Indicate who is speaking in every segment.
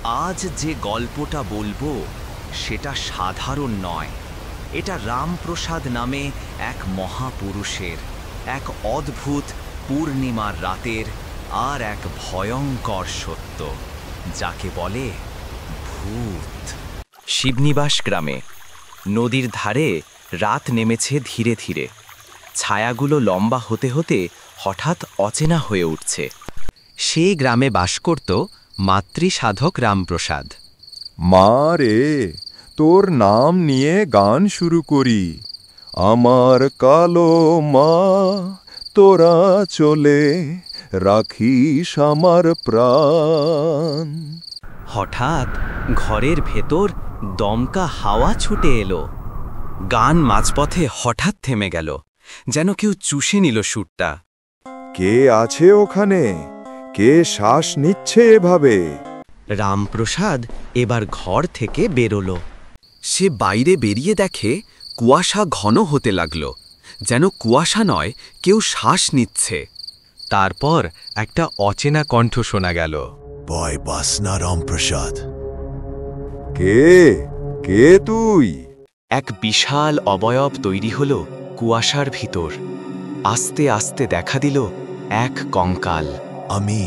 Speaker 1: আজ যে গল্পটা বলবো সেটা সাধারণ নয়। এটা রামপ্রসাদ নামে এক মহাপুরুষের, এক অদ্ভুত পূর্ণিমার রাতের আর এক ভয়ঙ্কর সত্য, যাকে বলে ভূত। শিবনিবাস গ্রামে নদীর ধারে রাত নেমেছে ধীরে ধীরে। ছায়াগুলো লম্বা হতে হতে হঠাৎ অচেনা হয়ে উঠছে। সেই গ্রামে বাস করত মাতৃসাধক রামপ্রসাদ।
Speaker 2: মা রে, তোর নাম নিয়ে গান শুরু করি। আমার কালো মা, তোরা চলে রাখিস আমার প্রাণ।
Speaker 1: হঠাৎ ঘরের ভেতর দমকা হাওয়া ছুটে এলো। গান মাঝপথে হঠাৎ থেমে গেল, যেন কেউ চুষে নিল সুরটা।
Speaker 2: কে আছে ওখানে? কে শ্বাস নিচ্ছে এভাবে?
Speaker 1: রামপ্রসাদ এবার ঘর থেকে বেরোলো। সে বাইরে বেরিয়ে দেখে কুয়াশা ঘন হতে লাগল, যেন কুয়াশা নয়, কেউ শ্বাস নিচ্ছে। তারপর একটা অচেনা কণ্ঠ শোনা গেল।
Speaker 3: ভয় পাস না রামপ্রসাদ।
Speaker 2: কে কে তুই?
Speaker 1: এক বিশাল অবয়ব তৈরি হলো কুয়াশার ভিতর। আস্তে আস্তে দেখা দিল এক কঙ্কাল।
Speaker 3: আমি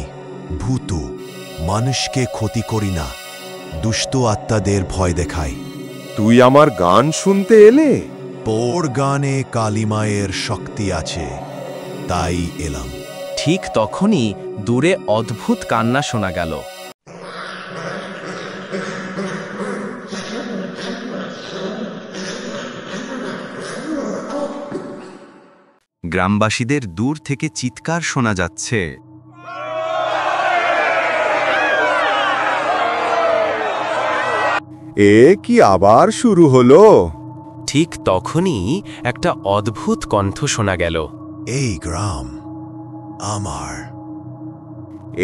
Speaker 3: ভূতু, মানুষকে ক্ষতি করি না, দুষ্ট আত্মাদের ভয় দেখাই।
Speaker 2: তুই আমার গান শুনতে এলে?
Speaker 3: তোর গানে কালিমায়ের শক্তি আছে, তাই এলাম।
Speaker 1: ঠিক তখনই দূরে অদ্ভুত কান্না শোনা গেল। গ্রামবাসীদের দূর থেকে চিৎকার শোনা যাচ্ছে।
Speaker 2: এ কি আবার শুরু হলো?
Speaker 1: ঠিক তখনই একটা অদ্ভুত কণ্ঠ শোনা গেল।
Speaker 3: এই গ্রাম আমার।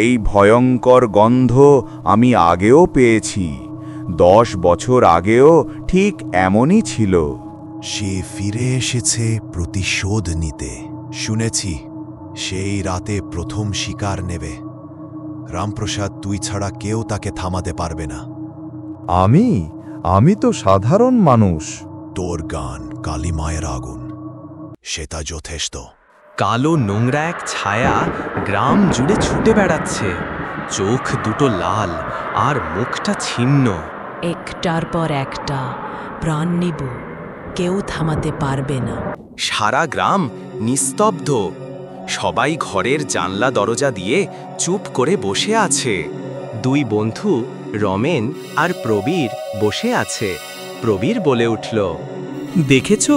Speaker 2: এই ভয়ঙ্কর গন্ধ আমি আগেও পেয়েছি। 10 বছর আগেও ঠিক এমনই ছিল।
Speaker 3: সে ফিরে এসেছে প্রতিশোধ নিতে। শুনেছি সেই রাতে প্রথম শিকার নেবে। রামপ্রসাদ, তুই ছাড়া কেউ তাকে থামাতে পারবে না।
Speaker 2: আমি তো সাধারণ মানুষ।
Speaker 3: তোর গান কালিমায়ের আগুন, সেটা যথেষ্ট।
Speaker 1: কালো নোংরা এক ছায়া গ্রাম জুড়ে ছুটে বেড়াচ্ছে। চোখ দুটো লাল আর মুখটা ছিন্ন।
Speaker 4: একটার পর একটা প্রাণ নিব, কেউ থামাতে পারবে না।
Speaker 1: সারা গ্রাম নিস্তব্ধ। সবাই ঘরের জানলা দরজা দিয়ে চুপ করে বসে আছে। দুই বন্ধু রমেন আর প্রবীর বসে আছে। প্রবীর বলে উঠল,
Speaker 5: দেখেছো,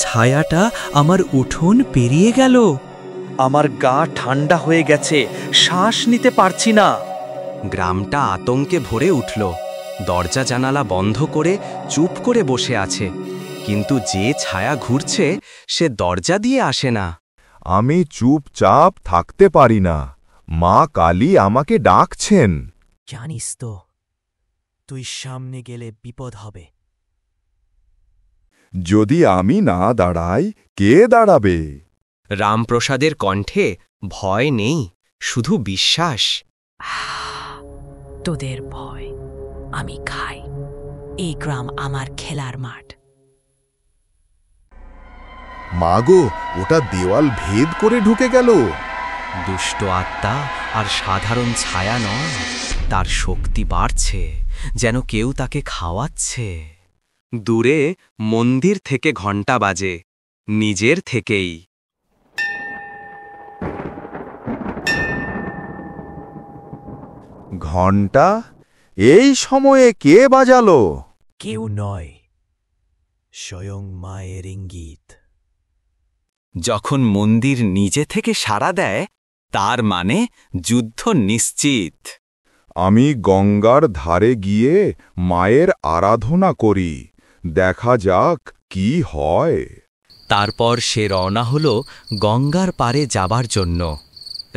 Speaker 5: ছায়াটা আমার উঠোন পেরিয়ে গেল। আমার গা ঠান্ডা হয়ে গেছে, শ্বাস নিতে পারছি না।
Speaker 1: গ্রামটা আতঙ্কে ভরে উঠল। দরজা জানালা বন্ধ করে চুপ করে বসে আছে, কিন্তু যে ছায়া ঘুরছে সে দরজা দিয়ে আসে না।
Speaker 2: আমি চুপচাপ থাকতে পারি না। মা কালী আমাকে ডাকছেন।
Speaker 5: জানিস তো, তুই সামনে গেলে বিপদ হবে।
Speaker 2: যদি আমি না দাঁড়াই, কে দাঁড়াবে?
Speaker 1: রামপ্রসাদের কণ্ঠে ভয় নেই, শুধু বিশ্বাস।
Speaker 4: তোদের ভয় আমি খাই। এই গ্রাম আমার খেলার মাঠ।
Speaker 2: মাগো, ওটা দেওয়াল ভেদ করে ঢুকে গেল।
Speaker 1: দুষ্ট আত্মা আর সাধারণ ছায়া নয়, তার শক্তি বাড়ছে, যেন কেউ তাকে খাওয়াচ্ছে। দূরে মন্দির থেকে ঘণ্টা বাজে, নিজের থেকেই।
Speaker 2: ঘণ্টা? এই সময়ে কে বাজালো?
Speaker 5: কেউ নয়, স্বয়ং মায়ের ইঙ্গিত।
Speaker 1: যখন মন্দির নিজে থেকে সাড়া দেয়, তার মানে যুদ্ধ নিশ্চিত।
Speaker 2: আমি গঙ্গার ধারে গিয়ে মায়ের আরাধনা করি, দেখা যাক কি হয়।
Speaker 1: তারপর সে রওনা হল গঙ্গার পারে যাবার জন্য।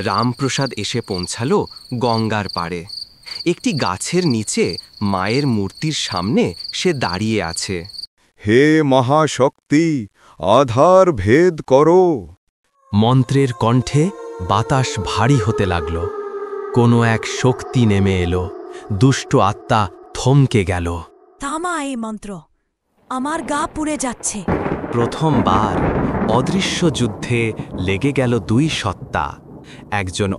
Speaker 1: রামপ্রসাদ এসে পৌঁছাল গঙ্গার পারে। একটি গাছের নিচে মায়ের মূর্তির সামনে সে দাঁড়িয়ে আছে।
Speaker 2: হে মহাশক্তি, আধার ভেদ করো।
Speaker 1: মন্ত্রের কণ্ঠে বাতাস ভারী হতে লাগল। কোনো এক শক্তি নেমে এলো, দুষ্ট আত্মা থমকে গেল।
Speaker 4: থামা এই মন্ত্র, আমার গা পুড়ে যাচ্ছে।
Speaker 1: প্রথমবার অদৃশ্য যুদ্ধে লেগে গেল দুই সত্তা, একজন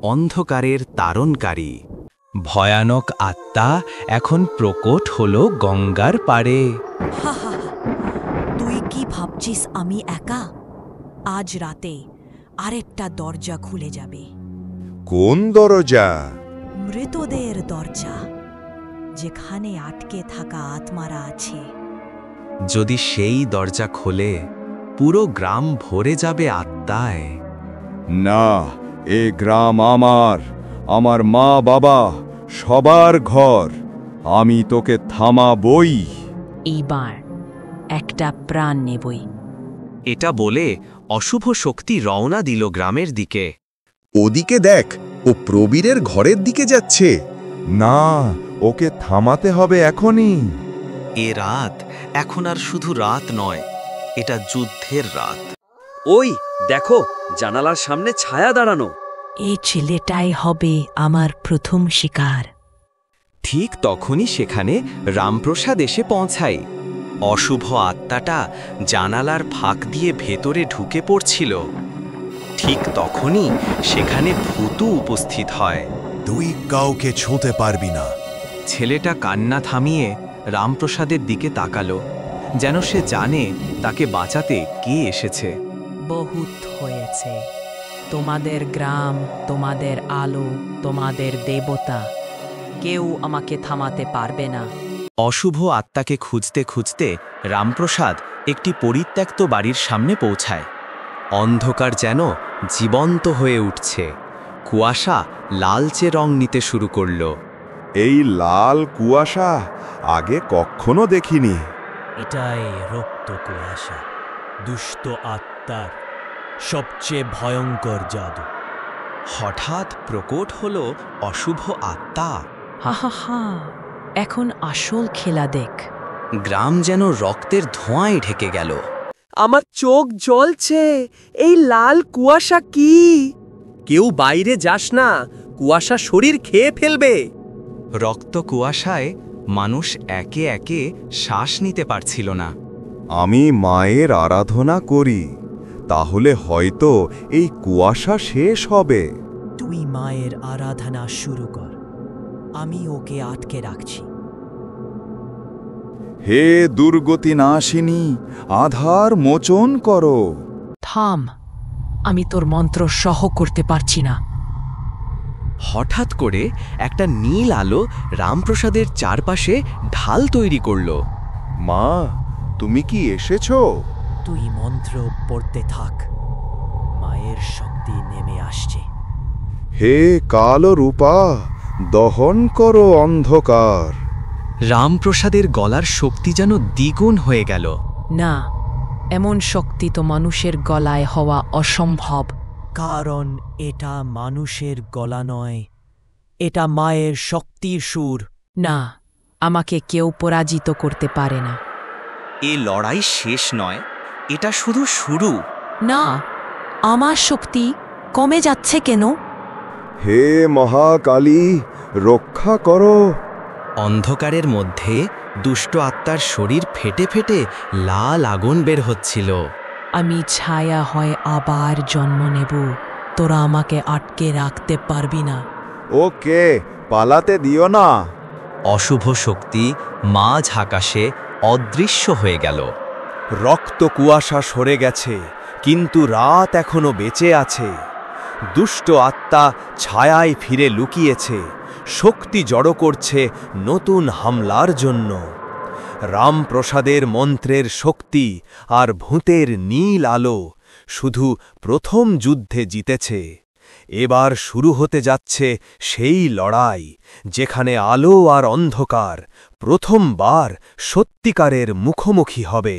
Speaker 1: অন্ধকারের তারণকারী। ভয়ানক আত্মা এখন প্রকট হল গঙ্গার পাড়ে।
Speaker 4: হা হা হা, তুই কি ভাবছিস আমি একা? আজ রাতে আরেকটা দরজা খুলে যাবে।
Speaker 2: কোন দরজা?
Speaker 4: মৃতদের দরজা, যেখানে আটকে থাকা আত্মারা আছে।
Speaker 1: যদি সেই দরজা খোলে, পুরো গ্রাম ভরে যাবে আত্মায়।
Speaker 2: না, এ গ্রাম আমার মা বাবা সবার ঘর। আমি তোকে থামাবই।
Speaker 4: এইবার একটা প্রাণ নেবই।
Speaker 1: এটা বলে অশুভ শক্তি রওনা দিল গ্রামের দিকে।
Speaker 3: ওদিকে দেখ, ও প্রবীরের ঘরের দিকে যাচ্ছে।
Speaker 2: না, ওকে থামাতে হবে এখনই।
Speaker 1: এ রাত এখন আর শুধু রাত নয়, এটা যুদ্ধের রাত।
Speaker 5: ওই দেখো, জানালার সামনে ছায়া দাঁড়ানো।
Speaker 4: এই ছেলেটাই হবে আমার প্রথম শিকার।
Speaker 1: ঠিক তখনই সেখানে রামপ্রসাদ এসে পৌঁছায়। অশুভ আত্মাটা জানালার ফাঁক দিয়ে ভেতরে ঢুকে পড়ছিল। ঠিক তখনই সেখানে ভূতু উপস্থিত হয়।
Speaker 3: তুই কাউকে ছুঁতে পারবি না।
Speaker 1: ছেলেটা কান্না থামিয়ে রামপ্রসাদের দিকে তাকালো, যেন সে জানে তাকে বাঁচাতে কে এসেছে।
Speaker 4: বহুত হয়েছে। তোমাদের গ্রাম, তোমাদের আলো, তোমাদের দেবতা, কেউ আমাকে থামাতে পারবে না।
Speaker 1: অশুভ আত্মাকে খুঁজতে খুঁজতে রামপ্রসাদ একটি পরিত্যক্ত বাড়ির সামনে পৌঁছায়। অন্ধকার যেন জীবন্ত হয়ে উঠছে। কুয়াশা লালচে রং নিতে শুরু করল।
Speaker 2: এই লাল কুয়াশা আগে কখনো দেখিনি।
Speaker 6: এটাই রক্ত কুয়াশা, দুষ্ট আত্মার সবচেয়ে ভয়ঙ্কর জাদু।
Speaker 1: হঠাৎ প্রকট হল অশুভ আত্মা।
Speaker 4: হা হা হা, এখন আসল খেলা দেখ।
Speaker 1: গ্রাম যেন রক্তের ধোঁয়ায় ঢেকে গেল।
Speaker 5: আমার চোখ জ্বলছে। এই লাল কুয়াশা কি? কেউ বাইরে যাস না, কুয়াশা শরীর খেয়ে ফেলবে।
Speaker 1: রক্ত কুয়াশায় মানুষ একে একে শ্বাস নিতে পারছিল না।
Speaker 2: আমি মায়ের আরাধনা করি, তাহলে হয়তো এই কুয়াশা শেষ হবে।
Speaker 6: তুই মায়ের আরাধনা শুরু কর, আমি ওকে আটকে রাখছি।
Speaker 2: হে দুর্গতি নাশিনী, আধার মোচন করো।
Speaker 4: থাম, আমি তোর মন্ত্র সহ করতে পারছি না।
Speaker 1: হঠাৎ করে একটা নীল আলো রামপ্রসাদের চারপাশে ঢাল তৈরি করল।
Speaker 2: মা, তুমি কি এসেছো?
Speaker 6: তুই মন্ত্র পড়তে থাক, মায়ের শক্তি নেমে আসছে।
Speaker 2: হে কালো রূপা, দহন করো অন্ধকার।
Speaker 1: রামপ্রসাদের গলার শক্তি যেন দ্বিগুণ হয়ে গেল।
Speaker 4: না, এমন শক্তি তো মানুষের গলায় হওয়া অসম্ভব।
Speaker 6: কারণ এটা মানুষের গলা নয়, এটা মায়ের শক্তির সুর।
Speaker 4: না, আমাকে কেউ পরাজিত করতে পারে না।
Speaker 1: এ লড়াই শেষ নয়, এটা শুধু শুরু।
Speaker 4: না, আমার শক্তি কমে যাচ্ছে কেন?
Speaker 2: হে মহাকালী, রক্ষা করো।
Speaker 1: অন্ধকারের মধ্যে দুষ্ট আত্মার শরীর ফেটে ফেটে লাল আগুন বের হচ্ছিল।
Speaker 4: আমি ছায়া হয় আবার জন্ম নেব, তোরা আমাকে আটকে রাখতে পারবি না।
Speaker 2: ওকে, পালাতে দিও না।
Speaker 1: অশুভ শক্তি মাঝ আকাশে অদৃশ্য হয়ে গেল।
Speaker 5: রক্ত কুয়াশা সরে গেছে, কিন্তু রাত এখনো বেঁচে আছে। দুষ্ট আত্মা ছায়ায় ফিরে লুকিয়েছে, শক্তি জড়ো করছে নতুন হামলার জন্য। রামপ্রসাদের মন্ত্রের শক্তি আর ভূতের নীল আলো শুধু প্রথম যুদ্ধে জিতেছে। এবার শুরু হতে যাচ্ছে সেই লড়াই, যেখানে আলো আর অন্ধকার প্রথমবার সত্যিকারের মুখোমুখি হবে।